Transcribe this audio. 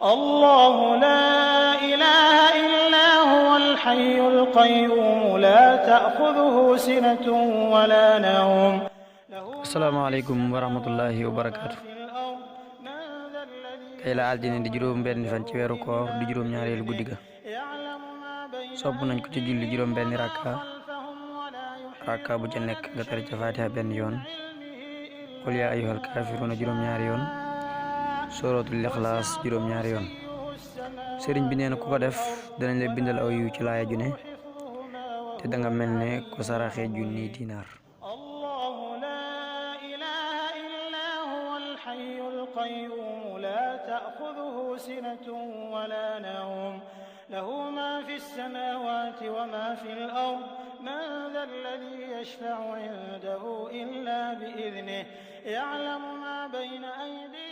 الله لا إله إلا هو الحي القيوم لا تأخذه سنة ولا نوم. السلام عليكم ورحمة الله وبركاته. tey la altine di juróom benn fan ci weeru koor di juróom ñaareelu guddi ga sopp nañ ko ci julli juróom benn rakka bu ca nekk nga tari ca fatiha benn yoon qul yaa ayyuhal kaafiruuna juróom ñaari yoon suratul ixlaas juróom ñaari yoon. sëriñ bi nee na ku ko def danañ la bindal aw yiw ci laaya ju ne te danga mel ne ko saraxe junni dinaar. الله لا إله إلا هو الحي القيوم لا تأخذه سنة ولا نوم له ما في السماوات وما في الأرض من ذا الذي يشفع عنده إلا بإذنه يعلم ما بين أيديهم